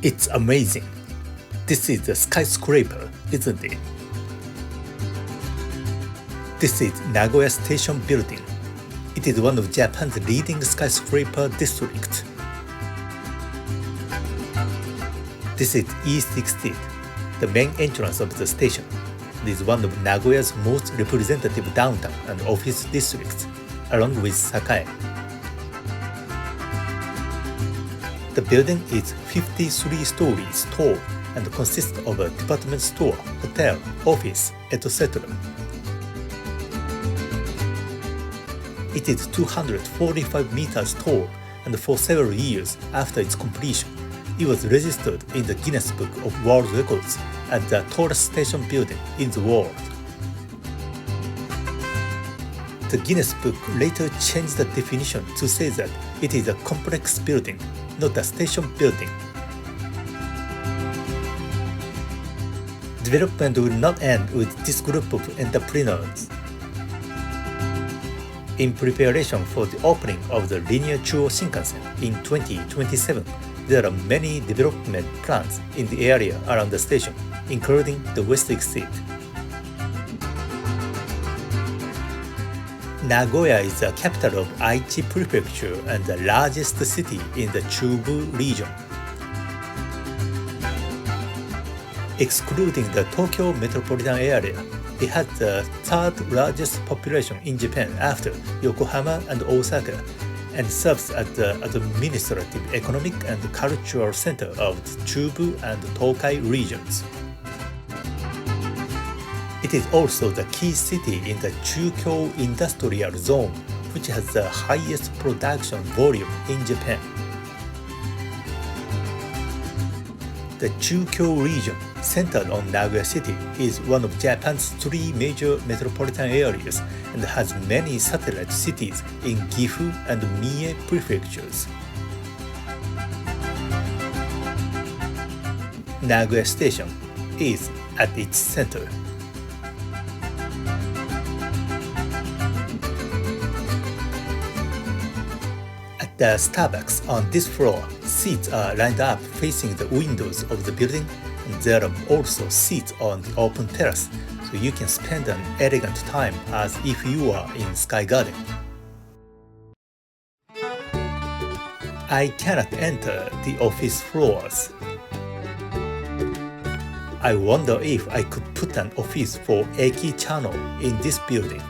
It's amazing. This is a skyscraper, isn't it? This is Nagoya Station Building. It is one of Japan's leading skyscraper districts. This is E16, the main entrance of the station. It is one of Nagoya's most representative downtown and office districts, along with Sakae. The building is 53 stories tall and consists of a department store, hotel, office, etc. It is 245 meters tall, and for several years after its completion, it was registered in the Guinness Book of World Records as the tallest station building in the world. The Guinness Book later changed the definition to say that it is a complex building, not a station building. Development will not end with this group of entrepreneurs. In preparation for the opening of the linear Chubu Shinkansen in 2027, there are many development plans in the area around the station, including the west exit. Nagoya is the capital of Aichi Prefecture and the largest city in the Chubu region. Excluding the Tokyo metropolitan area, it has the third largest population in Japan after Yokohama and Osaka, and serves as the administrative, economic, and cultural center of the Chubu and Tokai regions. It is also the key city in the Chukyo industrial zone, which has the highest production volume in Japan. The Chukyo region, centered on Nagoya City, is one of Japan's three major metropolitan areas and has many satellite cities in Gifu and Mie prefectures. Nagoya Station is at its center. At the Starbucks on this floor, seats are lined up facing the windows of the building, and there are also seats on the open terrace, so you can spend an elegant time as if you are in Sky Garden. I cannot enter the office floors. I wonder if I could put an office for Eki Channel in this building.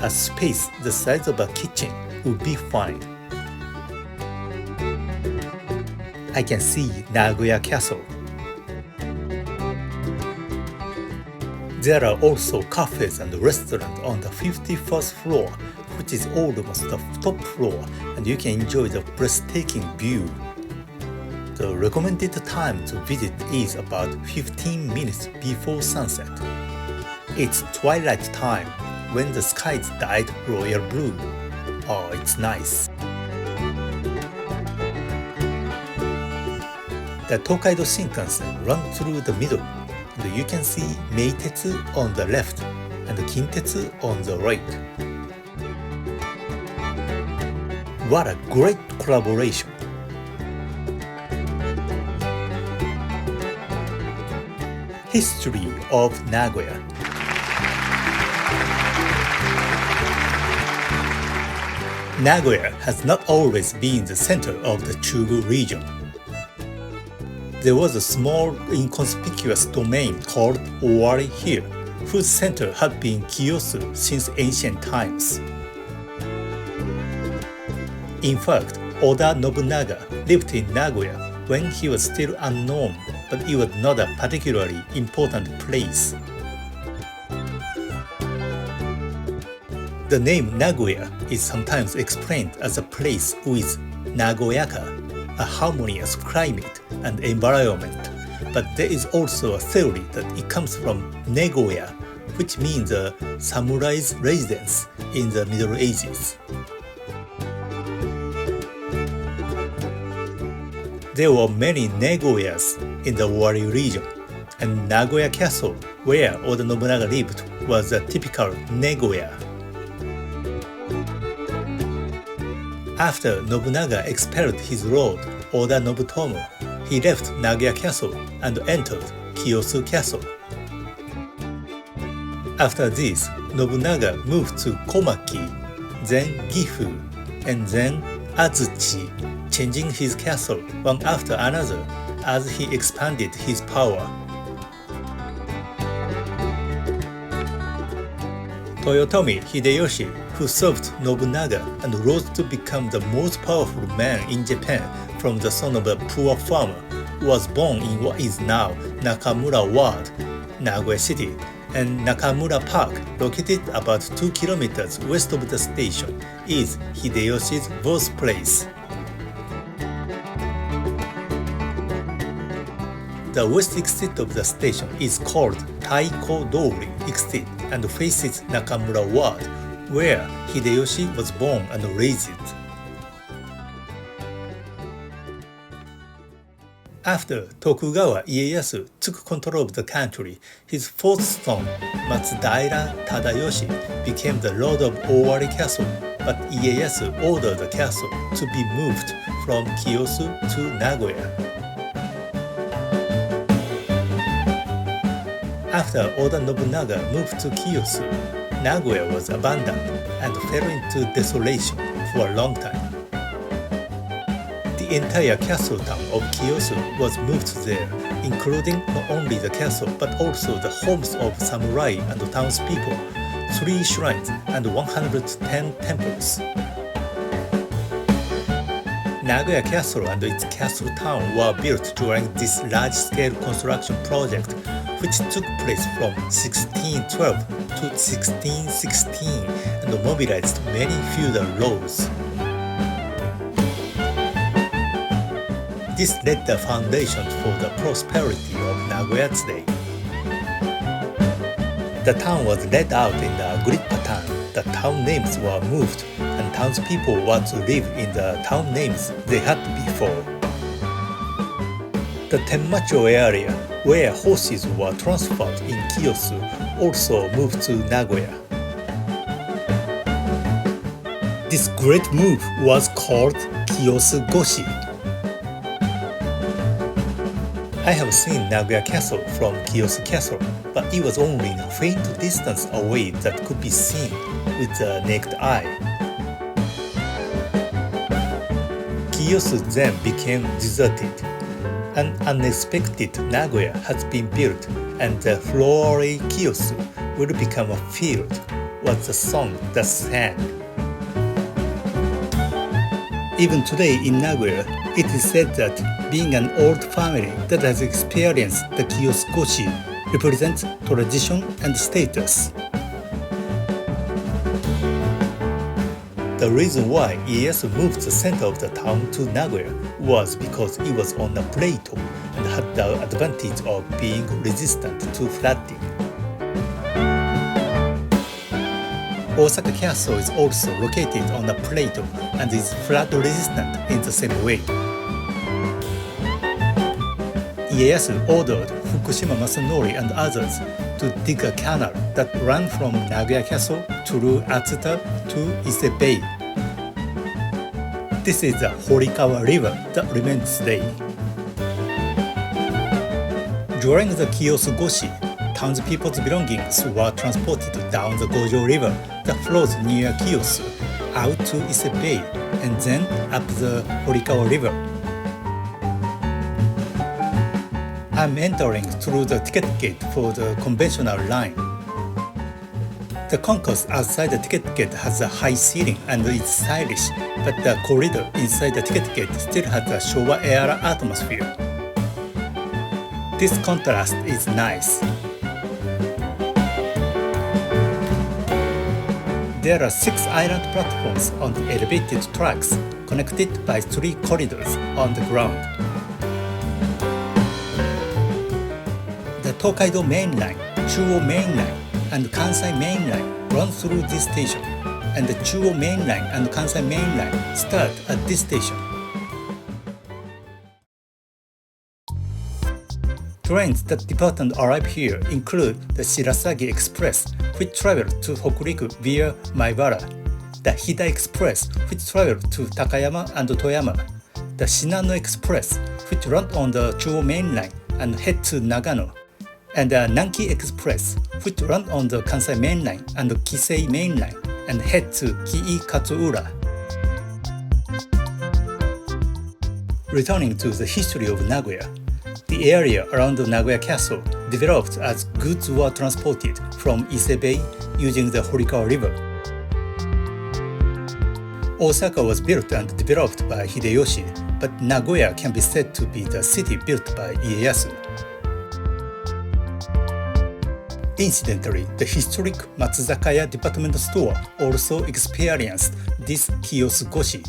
A space the size of a kitchen would be fine. I can see Nagoya Castle. There are also cafes and restaurants on the 51st floor, which is almost the top floor, and you can enjoy the breathtaking view. The recommended time to visit is about 15 minutes before sunset. It's twilight time when the skies dyed royal blue. Oh, it's nice. The Tokaido Shinkansen runs through the middle, and you can see Meitetsu on the left and Kintetsu on the right. What a great collaboration! History of Nagoya. Nagoya has not always been the center of the Chubu region. There was a small inconspicuous domain called Owari Hill, whose center had been Kiyosu since ancient times. In fact, Oda Nobunaga lived in Nagoya when he was still unknown, but it was not a particularly important place. The name Nagoya is sometimes explained as a place with Nagoyaka, a harmonious climate and environment, but there is also a theory that it comes from Nagoya, which means a samurai's residence in the Middle Ages. There were many Nagoyas in the Owari region, and Nagoya Castle, where Oda Nobunaga lived, was a typical Nagoya. After Nobunaga expelled his lord, Oda Nobutomo, he left Nagoya Castle and entered Kiyosu Castle. After this, Nobunaga moved to Komaki, then Gifu, and then Azuchi, changing his castle one after another as he expanded his power. Toyotomi Hideyoshi, who served Nobunaga and rose to become the most powerful man in Japan from the son of a poor farmer, was born in what is now Nakamura Ward, Nagoya City, and Nakamura Park, located about 2 kilometers west of the station, is Hideyoshi's birthplace. The west exit of the station is called Taiko-dori exit and faces Nakamura Ward, where Hideyoshi was born and raised. After Tokugawa Ieyasu took control of the country, his fourth son, Matsudaira Tadayoshi, became the lord of Owari Castle, but Ieyasu ordered the castle to be moved from Kiyosu to Nagoya. After Oda Nobunaga moved to Kiyosu, Nagoya was abandoned and fell into desolation for a long time. The entire castle town of Kiyosu was moved there, including not only the castle but also the homes of samurai and townspeople, 3 shrines, and 110 temples. Nagoya Castle and its castle town were built during this large-scale construction project, which took place from 1612 to 1616 and mobilized many feudal lords. This laid the foundation for the prosperity of Nagoya today. The town was laid out in the grid pattern. The town names were moved, and townspeople were to live in the town names they had before. The Tenmacho area, where horses were transferred in Kiyosu, also moved to Nagoya. This great move was called Kiyosu Goshi. I have seen Nagoya Castle from Kiyosu Castle, but it was only a faint distance away that could be seen with the naked eye. Kiyosu then became deserted. An unexpected Nagoya has been built, and the flowery Kiyosu will become a field, was the song that sang. Even today in Nagoya, it is said that being an old family that has experienced the Kiyosu Goshi represents tradition and status. The reason why Ieyasu moved the center of the town to Nagoya was because it was on a plateau and had the advantage of being resistant to flooding. Osaka Castle is also located on a plateau and is flood resistant in the same way. Ieyasu ordered Fukushima Masanori and others to dig a canal that ran from Nagoya Castle through Atsuta to Ise Bay. This is the Horikawa River that remains today. During the Kiyosu Goshi, townspeople's belongings were transported down the Gojo River that flows near Kiyosu, out to Ise Bay, and then up the Horikawa River. I'm entering through the ticket gate for the conventional line. The concourse outside the ticket gate has a high ceiling and is stylish, but the corridor inside the ticket gate still has a Showa-era atmosphere. This contrast is nice. There are 6 island platforms on the elevated tracks, connected by 3 corridors on the ground. The Tokaido Main Line, Chuo Main Line, and Kansai Main Line run through this station, and the Chuo Main Line and Kansai Main Line start at this station. Trains that depart and arrive here include the Shirasagi Express, which travels to Hokuriku via Maibara, the Hida Express, which travels to Takayama and Toyama, the Shinano Express, which runs on the Chubu main line and head to Nagano, and the Nanki Express, which runs on the Kansai main line and the Kisei main line and head to Kii-Katsuura. Returning to the history of Nagoya, the area around the Nagoya Castle developed as goods were transported from Ise Bay using the Horikawa River. Osaka was built and developed by Hideyoshi, but Nagoya can be said to be the city built by Ieyasu. Incidentally, the historic Matsuzakaya department store also experienced this kiosk-goshi.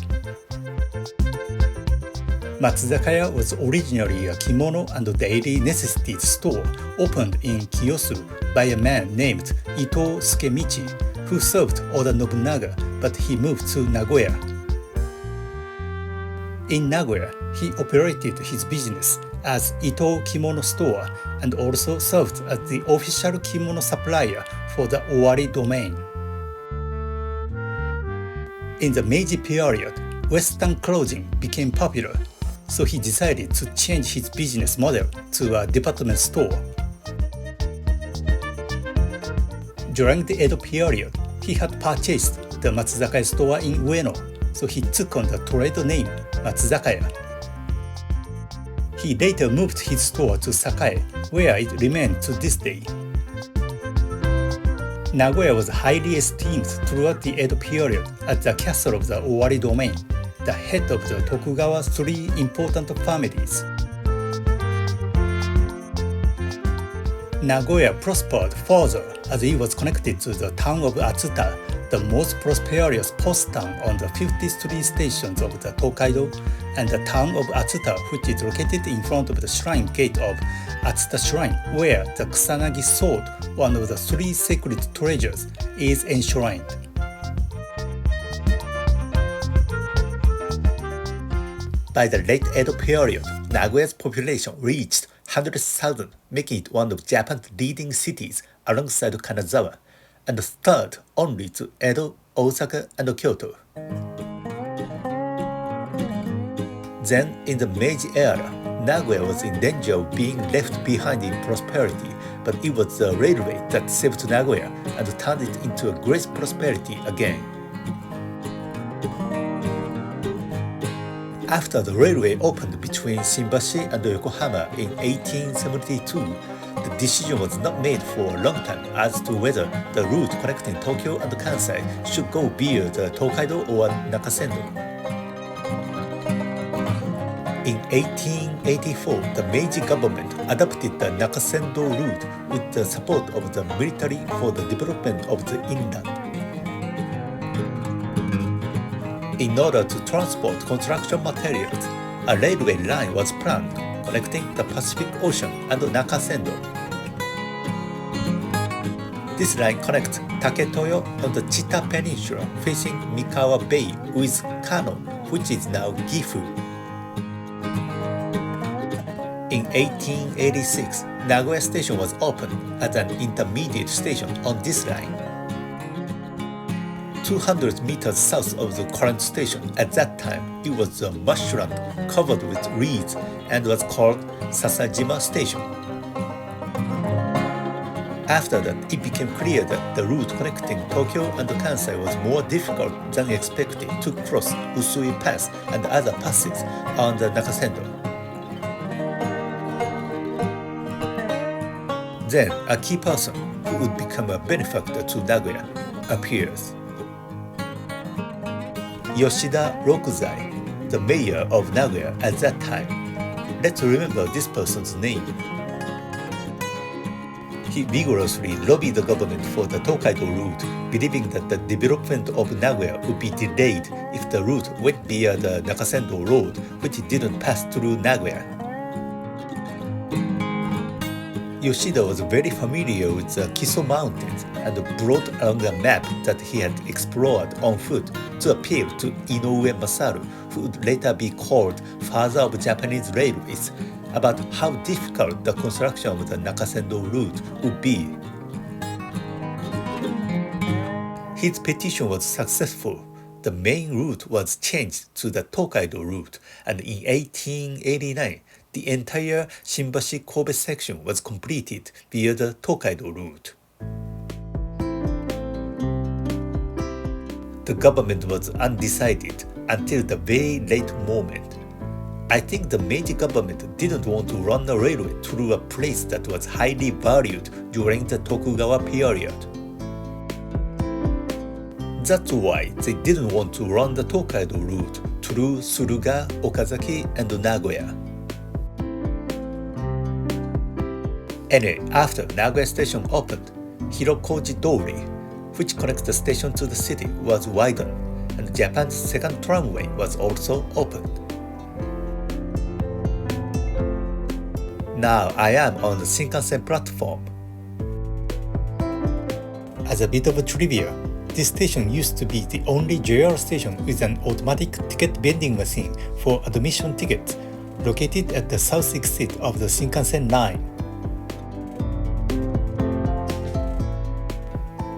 Matsuzakaya was originally a kimono and daily necessities store opened in Kiyosu by a man named Ito Sukemichi, who served Oda Nobunaga, but he moved to Nagoya. In Nagoya, he operated his business as Ito Kimono Store and also served as the official kimono supplier for the Owari domain. In the Meiji period, Western clothing became popular, so he decided to change his business model to a department store. During the Edo period, he had purchased the Matsuzakaya store in Ueno, so he took on the trade name Matsuzakaya. He later moved his store to Sakae, where it remained to this day. Nagoya was highly esteemed throughout the Edo period as the castle of the Owari domain, the head of the Tokugawa's three important families. Nagoya prospered further as it was connected to the town of Atsuta, the most prosperous post town on the 53 stations of the Tokaido, and the town of Atsuta, which is located in front of the shrine gate of Atsuta Shrine, where the Kusanagi sword, one of the three sacred treasures, is enshrined. By the late Edo period, Nagoya's population reached 100,000, making it one of Japan's leading cities alongside Kanazawa, and third only to Edo, Osaka, and Kyoto. Then, in the Meiji era, Nagoya was in danger of being left behind in prosperity, but it was the railway that saved Nagoya and turned it into a great prosperity again. After the railway opened between Shimbashi and Yokohama in 1872, the decision was not made for a long time as to whether the route connecting Tokyo and Kansai should go via the Tokaido or Nakasendo. In 1884, the Meiji government adopted the Nakasendo route with the support of the military for the development of the inland. In order to transport construction materials, a railway line was planned connecting the Pacific Ocean and Nakasendo. This line connects Taketoyo on the Chita Peninsula facing Mikawa Bay with Kano, which is now Gifu. In 1886, Nagoya Station was opened as an intermediate station on this line. 200 meters south of the current station, at that time, it was a marshland covered with reeds and was called Sasajima Station. After that, it became clear that the route connecting Tokyo and Kansai was more difficult than expected to cross Usui Pass and other passes on the Nakasendo. Then, a key person who would become a benefactor to Nagoya appears. Yoshida Rokuzai, the mayor of Nagoya at that time. Let's remember this person's name. He vigorously lobbied the government for the Tokaido route, believing that the development of Nagoya would be delayed if the route went via the Nakasendo Road, which didn't pass through Nagoya. Yoshida was very familiar with the Kiso Mountains and brought along a map that he had explored on foot to appeal to Inoue Masaru, who would later be called father of Japanese railways, about how difficult the construction of the Nakasendo route would be. His petition was successful. the main route was changed to the Tokaido route, and in 1889, the entire Shimbashi-Kobe section was completed via the Tokaido route. The government was undecided until the very late moment. I think the Meiji government didn't want to run a railway through a place that was highly valued during the Tokugawa period. That's why they didn't want to run the Tokaido route through Suruga, Okazaki, and Nagoya. Anyway, after Nagoya station opened, Hirokoji Dori, which connects the station to the city, was widened, and Japan's second tramway was also opened. Now I am on the Shinkansen platform. As a bit of a trivia, this station used to be the only JR station with an automatic ticket vending machine for admission tickets, located at the south exit of the Shinkansen line.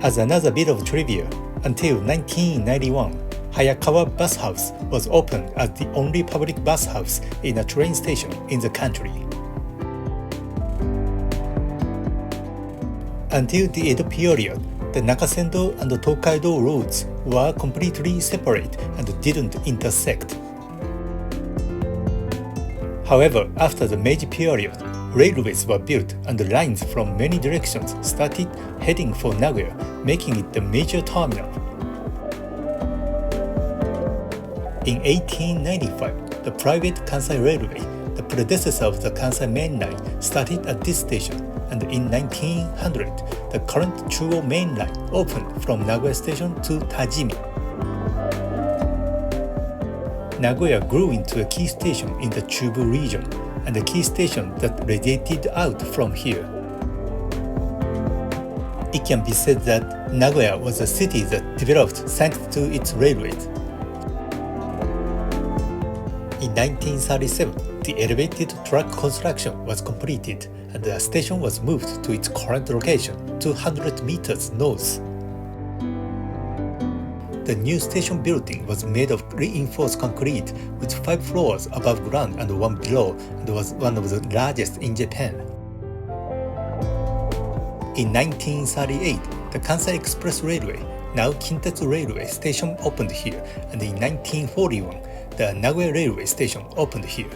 As another bit of trivia, until 1991, Hayakawa Bus House was open as the only public bus house in a train station in the country. Until the Edo period, the Nakasendo and the Tokaido roads were completely separate and didn't intersect. However, after the Meiji period, railways were built and the lines from many directions started heading for Nagoya, making it the major terminal. In 1895, the private Kansai Railway, the predecessor of the Kansai Main Line, started at this station, and in 1900, the current Chubu Main Line opened from Nagoya Station to Tajimi. Nagoya grew into a key station in the Chubu region, and a key station that radiated out from here. It can be said that Nagoya was a city that developed thanks to its railways. In 1937, the elevated track construction was completed, and the station was moved to its current location, 200 meters north. The new station building was made of reinforced concrete with 5 floors above ground and 1 below, and was one of the largest in Japan. In 1938, the Kansai Express Railway, now Kintetsu Railway Station, opened here, and in 1941, the Nagoya Railway Station opened here.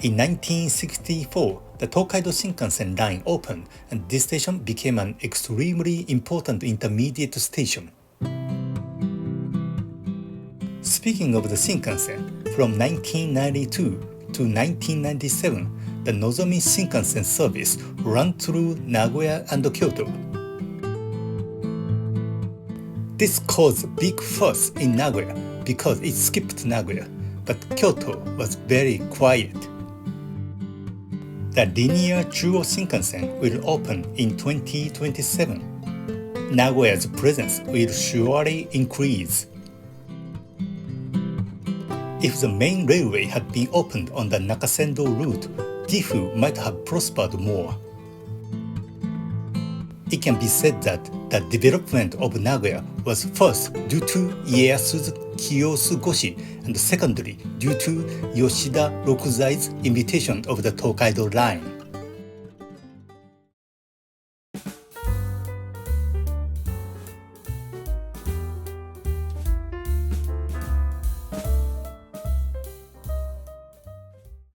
In 1964, the Tokaido Shinkansen line opened, and this station became an extremely important intermediate station. Speaking of the Shinkansen, from 1992 to 1997, the Nozomi Shinkansen service ran through Nagoya and Kyoto. This caused big fuss in Nagoya because it skipped Nagoya, but Kyoto was very quiet. The linear Chuo Shinkansen will open in 2027. Nagoya's presence will surely increase. If the main railway had been opened on the Nakasendo route, Gifu might have prospered more. It can be said that the development of Nagoya was first due to Ieyasu's Kiyosu-goshi, and secondly due to Yoshida Rokuzai's invitation of the Tokaido line.